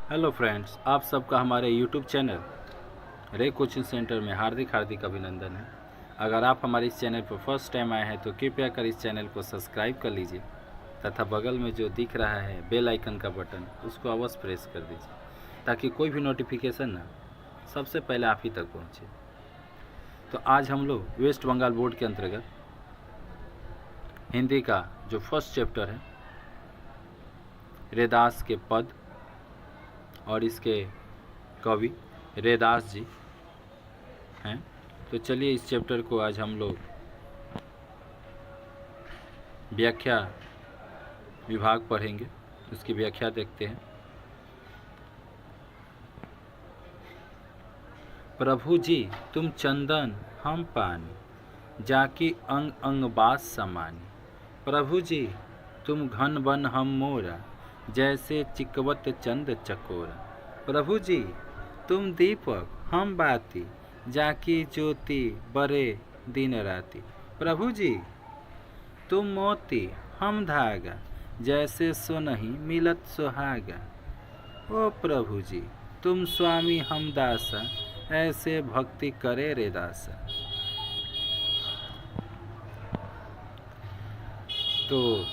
Hello friends, आप सबका हमारे यूट्यूब चैनल रे कोचिंग सेंटर में हार्दिक अभिनंदन है। अगर आप हमारे इस चैनल पर फर्स्ट टाइम आए हैं तो कृपया कर इस चैनल को सब्सक्राइब कर लीजिए तथा बगल में जो दिख रहा है बेल आइकन का बटन उसको अवश्य प्रेस कर दीजिए ताकि कोई भी नोटिफिकेशन ना सबसे पहले आप ही तक पहुँचे। तो आज हम लोग वेस्ट बंगाल बोर्ड के अंतर्गत हिंदी का जो फर्स्ट चैप्टर है रेदास के पद और इसके कवि रेदास जी हैं। तो चलिए इस चैप्टर को आज हम लोग व्याख्या विभाग पढ़ेंगे, उसकी व्याख्या देखते हैं। प्रभु जी तुम चंदन हम पानी, जाकी अंग अंग बास समानी। प्रभु जी तुम घन बन हम मोरा, जैसे चिकवत चंद चकोरा। प्रभु जी तुम दीपक हम बाती, जाकी ज्योति बरे दिन राती। प्रभु जी तुम मोती हम धागा, जैसे सोनहि मिलत सुहागा। ओ प्रभु जी तुम स्वामी हम दासा, ऐसे भक्ति करे रे दासा। तो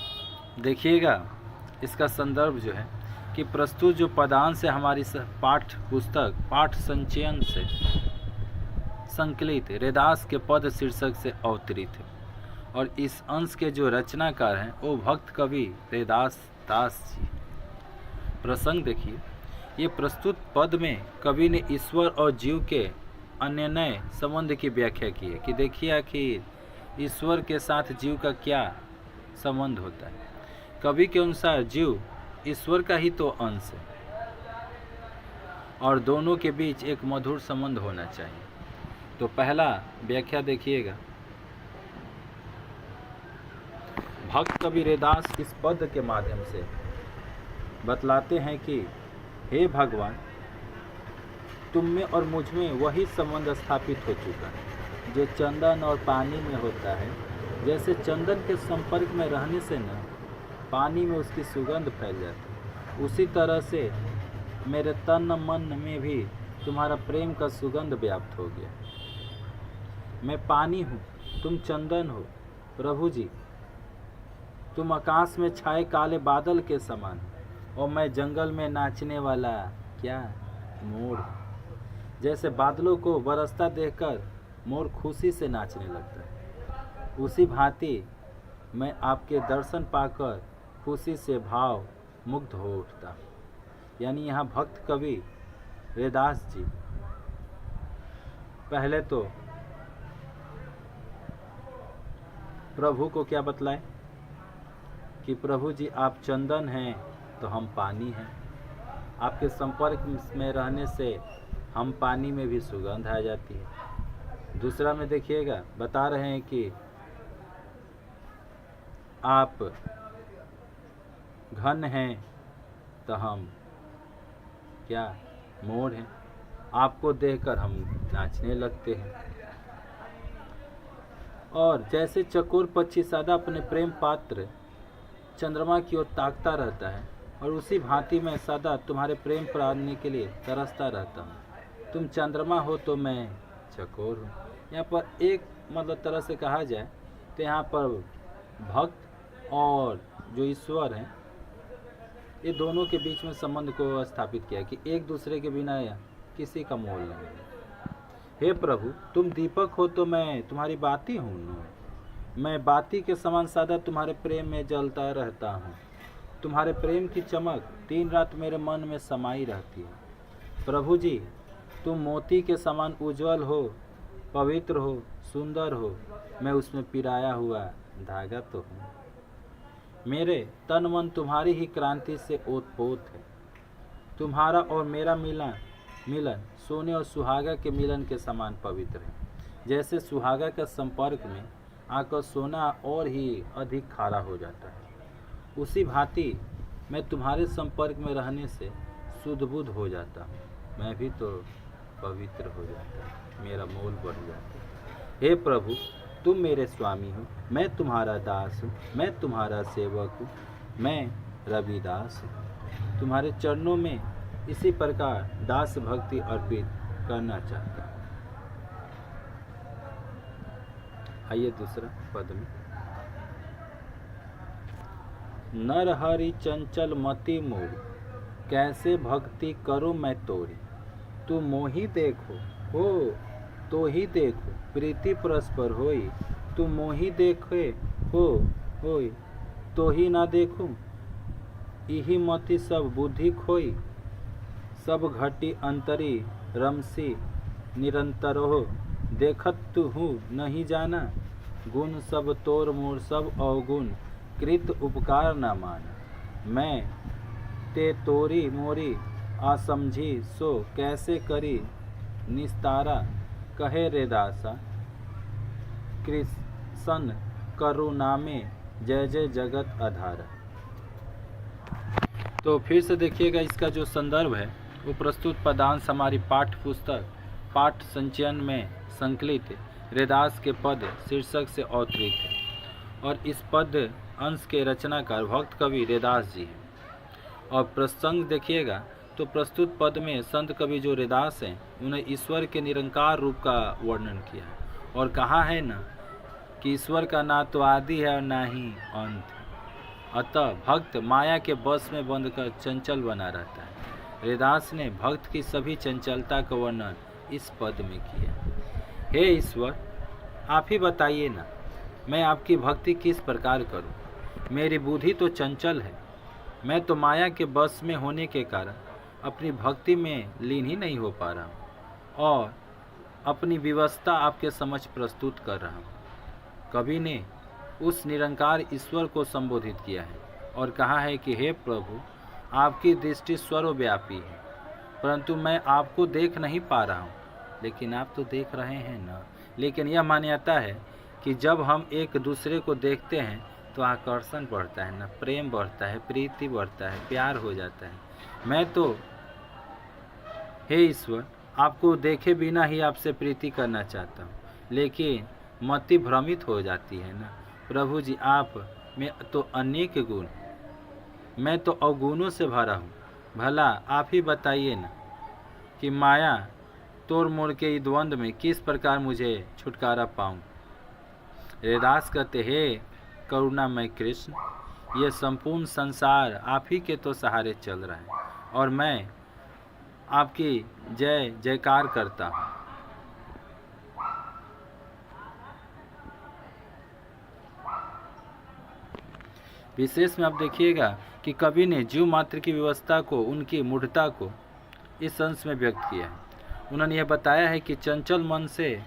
देखिएगा इसका संदर्भ जो है कि प्रस्तुत जो पदांश है हमारी पाठ पुस्तक पाठ संचयन से संकलित रेदास के पद शीर्षक से अवतरित है और इस अंश के जो रचनाकार हैं वो भक्त कवि रेदास दास जी। प्रसंग देखिए, ये प्रस्तुत पद में कवि ने ईश्वर और जीव के अन्योन्य संबंध की व्याख्या की है कि देखिए आखिर ईश्वर के साथ जीव का क्या संबंध होता है। कवि के अनुसार जीव ईश्वर का ही तो अंश है और दोनों के बीच एक मधुर संबंध होना चाहिए। तो पहला व्याख्या देखिएगा, भक्त कवि रेदास इस पद के माध्यम से बतलाते हैं कि हे भगवान तुम में और मुझ में वही संबंध स्थापित हो चुका है जो चंदन और पानी में होता है। जैसे चंदन के संपर्क में रहने से न पानी में उसकी सुगंध फैल जाती है, उसी तरह से मेरे तन मन में भी तुम्हारा प्रेम का सुगंध व्याप्त हो गया। मैं पानी हूँ, तुम चंदन हो। प्रभु जी तुम आकाश में छाए काले बादल के समान और मैं जंगल में नाचने वाला क्या मोर। जैसे बादलों को बरसता देखकर मोर खुशी से नाचने लगता है, उसी भांति मैं आपके दर्शन पाकर खुशी से भाव मुग्ध हो उठता। यानी यहाँ भक्त कवि रेदास जी पहले तो प्रभु को क्या बतलाएं कि प्रभु जी आप चंदन हैं तो हम पानी हैं, आपके संपर्क में रहने से हम पानी में भी सुगंध आ जाती है। दूसरा में देखिएगा बता रहे हैं कि आप घन हैं तो हम क्या मोर हैं, आपको देखकर हम नाचने लगते हैं। और जैसे चकोर पक्षी सदा अपने प्रेम पात्र चंद्रमा की ओर ताकता रहता है और उसी भांति मैं सदा तुम्हारे प्रेम पाने के लिए तरसता रहता हूँ। तुम चंद्रमा हो तो मैं चकोर हूँ। यहाँ पर एक मतलब तरह से कहा जाए तो यहाँ पर भक्त और जो ईश्वर हैं ये दोनों के बीच में संबंध को स्थापित किया कि एक दूसरे के बिना किसी का मोल नहीं है। हे प्रभु तुम दीपक हो तो मैं तुम्हारी बाती हूँ, मैं बाती के समान सदा तुम्हारे प्रेम में जलता रहता हूँ। तुम्हारे प्रेम की चमक दिन रात मेरे मन में समाई रहती है। प्रभु जी तुम मोती के समान उज्जवल हो, पवित्र हो, सुंदर हो, मैं उसमें पिराया हुआ धागा तो हूँ। मेरे तन मन तुम्हारी ही क्रांति से ओतपोत है। तुम्हारा और मेरा मिलन सोने और सुहागा के मिलन के समान पवित्र है। जैसे सुहागा के संपर्क में आकर सोना और ही अधिक खारा हो जाता है, उसी भांति मैं तुम्हारे संपर्क में रहने से शुद्ध बुद्ध हो जाता हूँ, मैं भी तो पवित्र हो जाता हूँ, मेरा मोल बढ़ जाता है। हे प्रभु तुम मेरे स्वामी हो, मैं तुम्हारा दास हूँ, मैं तुम्हारा सेवक हूँ, मैं रविदास हूँ। तुम्हारे चरणों में इसी प्रकार दास भक्ति अर्पित करना चाहता हूँ। आइए दूसरा पद में। नर हरि चंचल मति मोरी, कैसे भक्ति करो मैं तोरी। तू मोहि देखो हो तो ही देखो, प्रीति परस्पर होई। तू मोहि देखे हो होई तो ही ना देखूं। इही मति सब बुद्धि खोई, सब घटी अंतरी रमसी निरंतर हो। देखत तू हूँ नहीं जाना, गुण सब तोर मोर सब अवगुण। कृत उपकार न माना, मैं ते तोरी मोरी असमझी। सो कैसे करी निस्तारा, कहे रे दासा। कृष्ण करुणा में जय जय जगत आधारा। तो फिर से देखिएगा, इसका जो संदर्भ है वो प्रस्तुत पदांश हमारी पाठ्य पुस्तक पाठ संचयन में संकलित रेदास के पद शीर्षक से अवतरित है। और इस पद अंश के रचनाकार भक्त कवि रेदास जी हैं। और प्रसंग देखिएगा तो प्रस्तुत पद में संत कवि जो रेदास हैं उन्हें ईश्वर के निरंकार रूप का वर्णन किया है और कहा है ना कि ईश्वर का ना तो आदि है और ना ही अंत। अतः भक्त माया के बस में बंधकर चंचल बना रहता है। रेदास ने भक्त की सभी चंचलता का वर्णन इस पद में किया। हे ईश्वर, आप ही बताइए ना, मैं आपकी भक्ति किस प्रकार करूं। मेरी बुद्धि तो चंचल है, मैं तो माया के बस में होने के कारण अपनी भक्ति में लीन ही नहीं हो पा रहा हूँ और अपनी व्यवस्था आपके समक्ष प्रस्तुत कर रहा हूँ। कवि ने उस निरंकार ईश्वर को संबोधित किया है और कहा है कि हे प्रभु, आपकी दृष्टि सर्वव्यापी है, परंतु मैं आपको देख नहीं पा रहा हूँ, लेकिन आप तो देख रहे हैं ना। लेकिन यह मान्यता है कि जब हम एक दूसरे को देखते हैं तो आकर्षण बढ़ता है ना, प्रेम बढ़ता है, प्रीति बढ़ता है, प्यार हो जाता है। मैं तो हे ईश्वर, आपको देखे बिना ही आपसे प्रीति करना चाहता हूँ, लेकिन मति भ्रमित हो जाती है ना। प्रभु जी, आप में तो अनेक गुण, मैं तो अवगुणों से भरा हूँ। भला आप ही बताइए ना कि माया तोड़ मोड़ के द्वंद्व में किस प्रकार मुझे छुटकारा पाऊँ। रेदास कहते, हे करुणामय कृष्ण, यह संपूर्ण संसार आप ही के तो सहारे चल रहा है और मैं आपकी जय जयकार करता हूँ। विशेष में आप देखिएगा कि कवि ने जीव मात्र की व्यवस्था को, उनकी मूढ़ता को इस अंश में व्यक्त किया है। उन्होंने यह बताया है कि चंचल मन से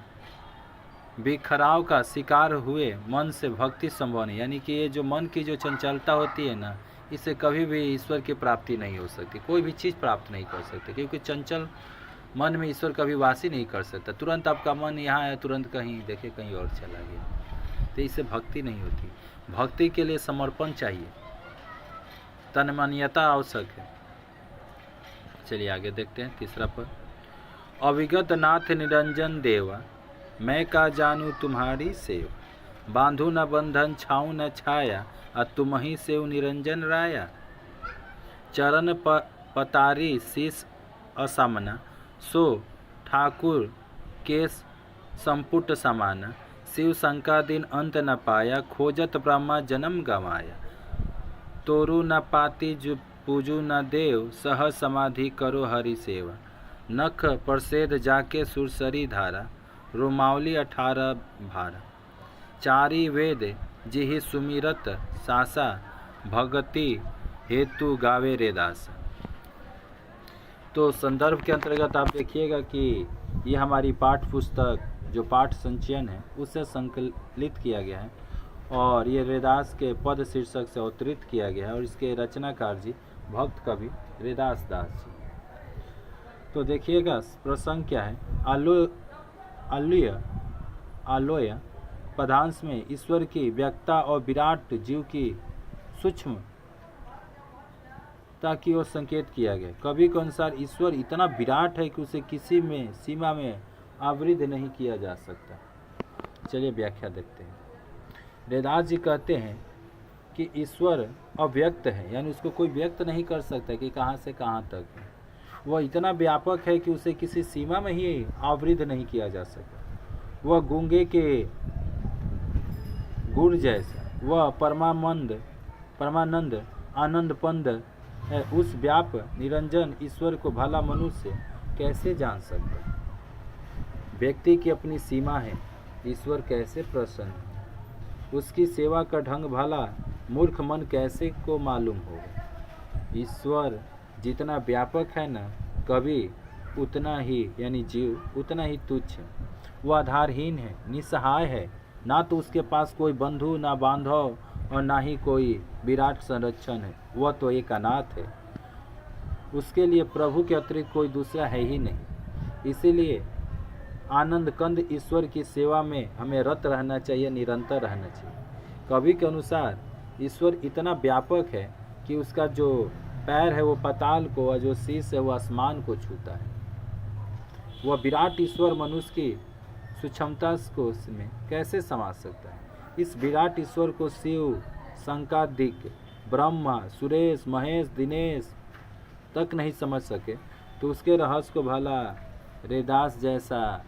बिखराव का शिकार हुए मन से भक्ति संभव नहीं, यानी कि ये जो मन की जो चंचलता होती है ना, इससे कभी भी ईश्वर की प्राप्ति नहीं हो सकती, कोई भी चीज़ प्राप्त नहीं कर सकते, क्योंकि चंचल मन में ईश्वर कभी वास ही नहीं कर सकता। तुरंत आपका मन यहाँ है, तुरंत कहीं देखे कहीं और चला गया, तो इससे भक्ति नहीं होती। भक्ति के लिए समर्पण चाहिए, तन्मयता आवश्यक है। चलिए आगे देखते हैं तीसरा पद। अविगत नाथ निरंजन देवा, मैं का जानू तुम्हारी सेवा। बांधू न बंधन छाऊं न छाया, तुम ही सेव निरंजन राया। चरण पतारी शीस असामना, सो ठाकुर केस संपुट समाना। शिव शंका दिन अंत न पाया, खोजत ब्रह्मा जन्म गवाया। तोरु न पाती जो पूजू न देव, सह समाधि करो हरि सेवा। नख प्रसेद जाके सुरसरी धारा, रोमावली 18 भारा। चारी वेद जिहि सुमिरत सासा, भगति हेतु गावे रे दासा। तो संदर्भ के अंतर्गत आप देखिएगा कि यह हमारी पाठ्य पुस्तक जो पाठ संचयन है उससे संकलित किया गया है और ये रेदास के पद शीर्षक से अवतरित किया गया है और इसके रचनाकार जी भक्त कवि रेदास दास जी। तो देखिएगा प्रसंग क्या है। आलोय पदांश में ईश्वर की व्यक्ता और विराट जीव की सूक्ष्म की ओर संकेत किया गया। कवि के अनुसार ईश्वर इतना विराट है कि उसे किसी में सीमा में आवृत नहीं किया जा सकता। चलिए व्याख्या देखते हैं। रेदास जी कहते हैं कि ईश्वर अव्यक्त है, यानी उसको कोई व्यक्त नहीं कर सकता कि कहाँ से कहाँ तक है। वह इतना व्यापक है कि उसे किसी सीमा में ही आवृत नहीं किया जा सकता। वह गूंगे के गुड़ जैसा, वह परमानंद आनंदपंद है। उस व्याप निरंजन ईश्वर को भला मनुष्य कैसे जान सकता है? व्यक्ति की अपनी सीमा है, ईश्वर कैसे प्रसन्न है? उसकी सेवा का ढंग भला मूर्ख मन कैसे को मालूम होगा? ईश्वर जितना व्यापक है न, कभी उतना ही यानी जीव उतना ही तुच्छ है। वह आधारहीन है, निसहाय है, ना तो उसके पास कोई बंधु ना बांधव और ना ही कोई विराट संरक्षण है। वह तो एक अनाथ है। उसके लिए प्रभु के अतिरिक्त कोई दूसरा है ही नहीं। इसीलिए आनंद कंद ईश्वर की सेवा में हमें रत रहना चाहिए, निरंतर रहना चाहिए। कवि के अनुसार ईश्वर इतना व्यापक है कि उसका जो पैर है वो पाताल को और जो शीश है वो आसमान को छूता है। वह विराट ईश्वर मनुष्य की सूक्ष्मता को में कैसे समा सकता है? इस विराट ईश्वर को शिव, शंकादिक, ब्रह्मा, सुरेश, महेश, दिनेश तक नहीं समझ सके तो उसके रहस्य को भला रेदास जैसा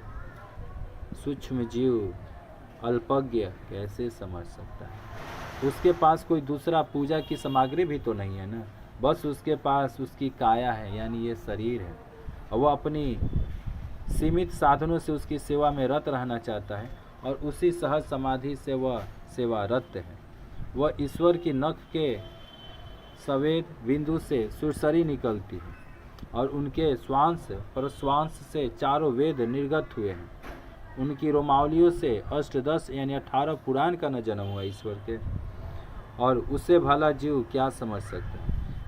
सूक्ष्म जीव अल्पज्ञ कैसे समझ सकता है? उसके पास कोई दूसरा पूजा की सामग्री भी तो नहीं है ना, बस उसके पास उसकी काया है यानी ये शरीर है, और वह अपनी सीमित साधनों से उसकी सेवा में रत रहना चाहता है और उसी सहज समाधि से वह सेवारत है। वह ईश्वर की नख के सवेद बिंदु से सुरसरी निकलती है और उनके श्वांस परश्वांस से चारों वेद निर्गत हुए हैं। उनकी रोमावलियों से अष्टदश यानी 18 पुराण का न जन्म हुआ ईश्वर के, और उसे भला जीव क्या समझ सकता है?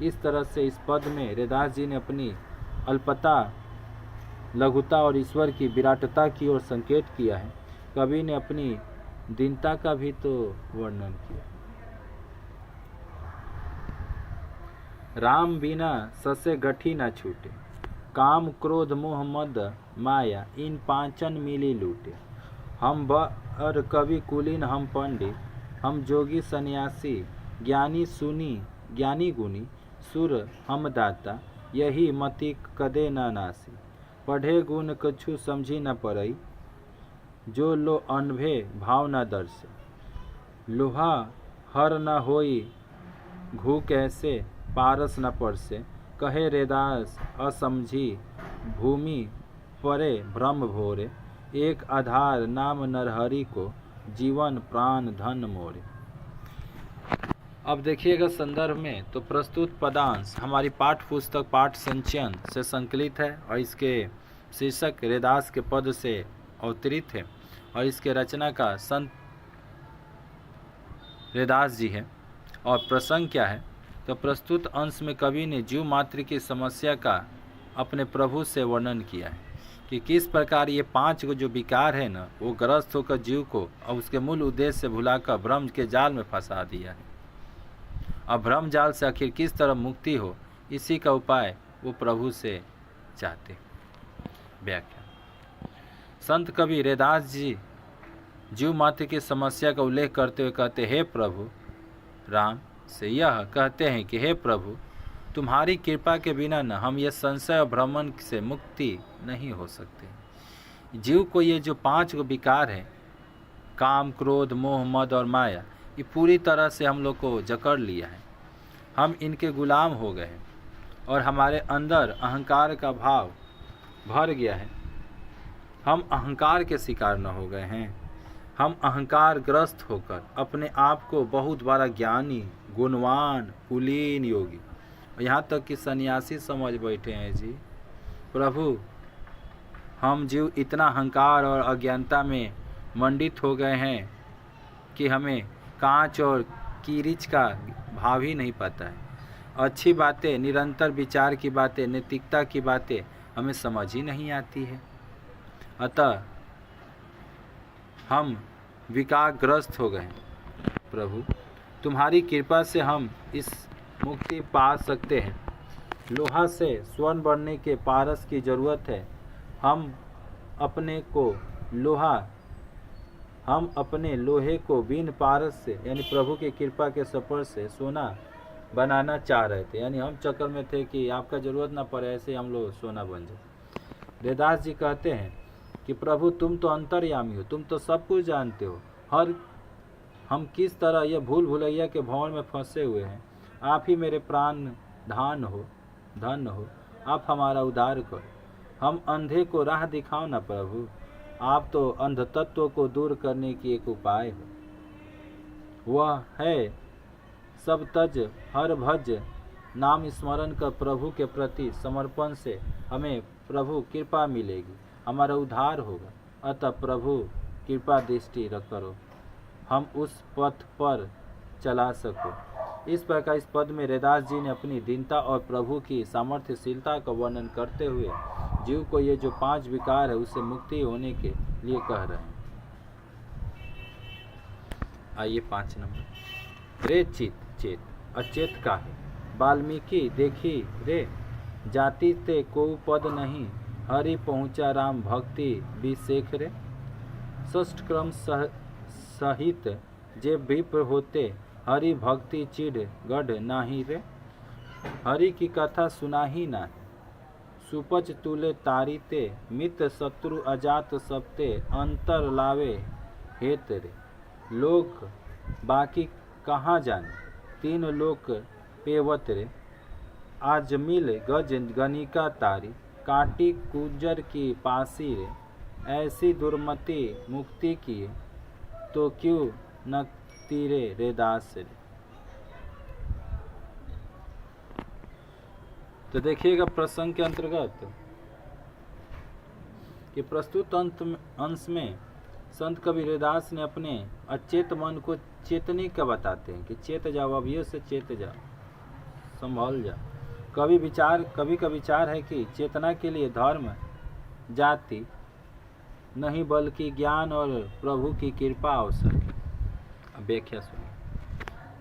इस तरह से इस पद में रैदास जी ने अपनी अल्पता, लघुता और ईश्वर की विराटता की ओर संकेत किया है। कवि ने अपनी दीनता का भी तो वर्णन किया। राम बिना ससे गठी न छूटे, काम क्रोध मोह मद माया इन पांचन मिली लूटे। हम बर कवि कुलीन हम पंडित, हम जोगी सन्यासी, ज्ञानी सुनी ज्ञानी गुनी, सुर हम दाता, यही मति कदे न नासी। पढ़े गुण कछु समझी न परई, जो लो अनभे भाव न दर्शे। लोहा हर न होई घू कैसे, पारस न परसे। कहे रैदास असमझी, भूमि परे भ्रम भोरे। एक आधार नाम नरहरि को, जीवन प्राण धन मोरे। अब देखिएगा संदर्भ में तो प्रस्तुत पदांश हमारी पाठ्य पुस्तक पाठ संचयन से संकलित है और इसके शीर्षक रैदास के पद से अवतरित है और इसके रचना का संत रैदास जी है। और प्रसंग क्या है? तो प्रस्तुत अंश में कवि ने जीव मात्र की समस्या का अपने प्रभु से वर्णन किया है कि किस प्रकार ये 5 जो विकार है ना, वो ग्रस्त होकर जीव को और उसके मूल उद्देश्य से भुलाकर भ्रम के जाल में फंसा दिया है। अब भ्रम जाल से आखिर किस तरह मुक्ति हो, इसी का उपाय वो प्रभु से चाहते। व्याख्या। संत कवि रैदास जी जीव मात्र की समस्या का उल्लेख करते हुए कहते, हे प्रभु राम से यह कहते हैं कि हे प्रभु, तुम्हारी कृपा के बिना न हम ये संशय और भ्रमण से मुक्ति नहीं हो सकते। जीव को ये जो 5 विकार है, काम क्रोध मोह मद और माया, ये पूरी तरह से हम लोग को जकड़ लिया है। हम इनके गुलाम हो गए हैं और हमारे अंदर अहंकार का भाव भर गया है। हम अहंकार के शिकार न हो गए हैं। हम अहंकार ग्रस्त होकर अपने आप को बहुत बड़ा ज्ञानी, गुणवान, कुलीन योगी, यहाँ तक कि सन्यासी समझ बैठे हैं। जी प्रभु, हम जीव इतना अहंकार और अज्ञानता में मंडित हो गए हैं कि हमें कांच और कीरिच का भाव ही नहीं पता है। अच्छी बातें, निरंतर विचार की बातें, नैतिकता की बातें हमें समझ ही नहीं आती है। अतः हम विकारग्रस्त हो गए। प्रभु, तुम्हारी कृपा से हम इस मुक्ति पा सकते हैं। लोहा से स्वर्ण बनने के पारस की ज़रूरत है। हम अपने लोहे को बिन पारस से यानी प्रभु की कृपा के स्पर्श से सोना बनाना चाह रहे थे, यानी हम चक्कर में थे कि आपका ज़रूरत ना पड़े, ऐसे हम लोग सोना बन जाए। रैदास जी कहते हैं कि प्रभु तुम तो अंतर्यामी हो, तुम तो सब कुछ जानते हो, हम किस तरह यह भूल भुलैया के भंवर में फंसे हुए हैं। आप ही मेरे प्राण धन हो, आप हमारा उद्धार करो। हम अंधे को राह दिखाओ ना प्रभु, आप तो अंधतत्व को दूर करने की एक उपाय हो। वह है सब तज हर भज नाम स्मरण कर प्रभु के प्रति समर्पण से हमें प्रभु कृपा मिलेगी, हमारा उद्धार होगा। अतः प्रभु कृपा दृष्टि करो, हम उस पथ पर चला सको। इस प्रकार इस पद में रैदास जी ने अपनी दीनता और प्रभु की सामर्थ्यशीलता का वर्णन करते हुए जीव को ये जो 5 विकार है उससे मुक्ति होने के लिए कह रहे हैं। आइए 5 नंबर। रे चित चेत अचेत का है वाल्मीकि देखी रे, जाति ते को पद नहीं, हरि पहुँचा राम भक्ति विशेख रे। षष्ठ क्रम सहित जे विप्र होते, हरि भक्ति चिढ़ गढ़ नाही रे। हरि की कथा सुनाही ना, सुपच तुले तारीते, मित्र शत्रु अजात सबते, अंतर लावे हेत रे। लोक बाकी कहाँ जाने, 3 लोक पेवत रे। आज मिल गज गनिका तारी, काटी कुजर की पासी रे। ऐसी दुर्मति मुक्ति की, तो क्यों न तीरे रैदास रे। तो देखिएगा प्रसंग के अंतर्गत कि प्रस्तुत अंश में संत कवि रैदास ने अपने अचेत मन को चेतने का बताते हैं कि चेत जाओ, अभियो से चेत जाओ, संभल जाओ। कवि का विचार है कि चेतना के लिए धर्म जाति नहीं बल्कि ज्ञान और प्रभु की कृपा आवश्यक है। व्याख्या सुनिए।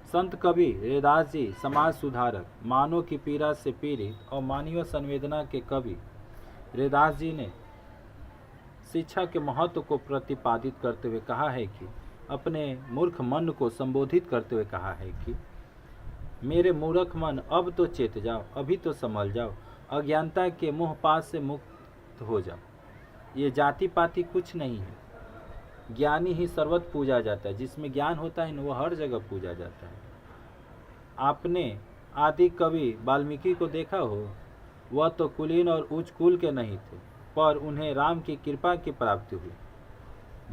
संत कवि रैदास जी समाज सुधारक, मानव की पीड़ा से पीड़ित और मानवीय संवेदना के कवि रैदास जी ने शिक्षा के महत्व को प्रतिपादित करते हुए कहा है कि अपने मूर्ख मन को संबोधित करते हुए कहा है कि मेरे मूर्ख मन अब तो चेत जाओ, अभी तो संभल जाओ, अज्ञानता के मोह पास से मुक्त हो जाओ। ये जाति पाति कुछ नहीं है, ज्ञानी ही सर्वत्र पूजा जाता है। जिसमें ज्ञान होता है ना वो हर जगह पूजा जाता है। आपने आदि कवि वाल्मीकि को देखा हो, वह तो कुलीन और उच्च कुल के नहीं थे, पर उन्हें राम की कृपा की प्राप्ति हुई,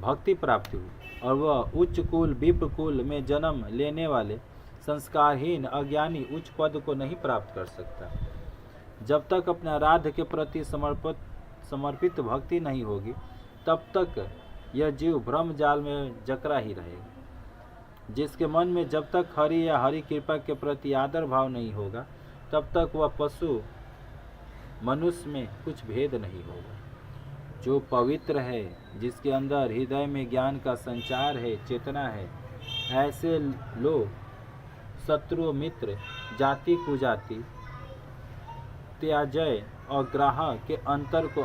भक्ति प्राप्ति हुई, और वह उच्च कुल विप्र कुल में जन्म लेने वाले संस्कारहीन अज्ञानी उच्च पद को नहीं प्राप्त कर सकता। जब तक अपने आराध्य के प्रति समर्पित भक्ति नहीं होगी, तब तक यह जीव भ्रम जाल में जकड़ा ही रहेगा। जिसके मन में जब तक हरि या हरि कृपा के प्रति आदर भाव नहीं होगा, तब तक वह पशु मनुष्य में कुछ भेद नहीं होगा। जो पवित्र है, जिसके अंदर हृदय में ज्ञान का संचार है, चेतना है, ऐसे लोग शत्रु मित्र जाति कुजाति त्याजय और ग्राह के अंतर को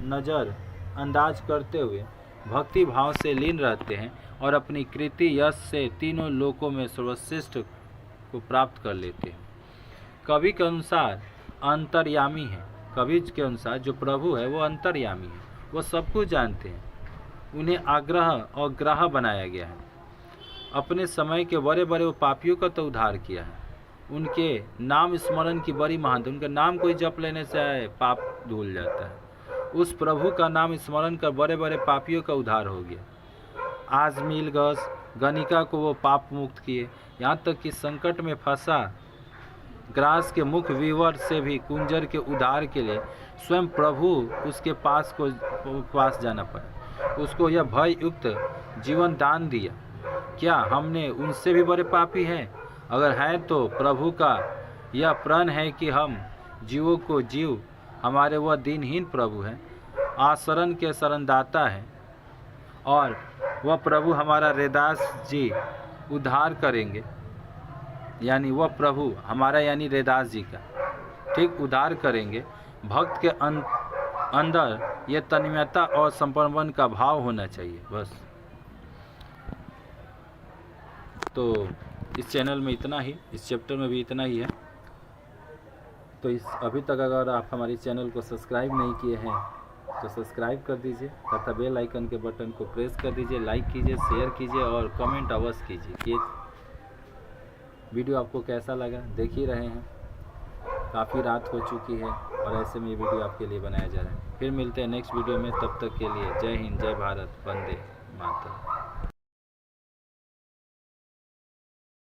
नजर अंदाज करते हुए भक्ति भाव से लीन रहते हैं और अपनी कृति यश से तीनों लोकों में सर्वश्रेष्ठ को प्राप्त कर लेते हैं। कवि के अनुसार अंतर्यामी है। कवि के अनुसार जो प्रभु है वो अंतर्यामी है, वो सब कुछ जानते हैं। उन्हें आग्रह और ग्राह बनाया गया है। अपने समय के बड़े बड़े पापियों का तो उद्धार किया है। उनके नाम स्मरण की बड़ी महानता, उनका नाम कोई जप लेने से पाप धुल जाता है। उस प्रभु का नाम स्मरण कर बड़े बड़े पापियों का उद्धार हो गया। आज मील गज गनिका को वो पाप मुक्त किए, यहाँ तक कि संकट में फंसा ग्रास के मुख विवर से भी कुंजर के उद्धार के लिए स्वयं प्रभु उसके पास जाना पड़ा। उसको यह भय युक्त जीवन दान दिया। क्या हमने उनसे भी बड़े पापी हैं? अगर हैं तो प्रभु का यह प्रण है कि हम जीवों को जीव हमारे वह दीनहीन प्रभु हैं, आशरण के शरणदाता हैं, और वह प्रभु हमारा रैदास जी उद्धार करेंगे। यानी वह प्रभु हमारा यानी रैदास जी का ठीक उद्धार करेंगे। भक्त के अंदर यह तन्मयता और समर्पण का भाव होना चाहिए बस। तो इस चैनल में इतना ही, इस चैप्टर में भी इतना ही है। तो अभी तक अगर आप हमारे चैनल को सब्सक्राइब नहीं किए हैं तो सब्सक्राइब कर दीजिए तथा बेल आइकन के बटन को प्रेस कर दीजिए, लाइक कीजिए, शेयर कीजिए और कमेंट अवश्य कीजिए कि वीडियो आपको कैसा लगा। देख ही रहे हैं काफ़ी रात हो चुकी है और ऐसे में ये वीडियो आपके लिए बनाया जा रहा है। फिर मिलते हैं नेक्स्ट वीडियो में, तब तक के लिए जय हिंद, जय भारत, वंदे मातरम।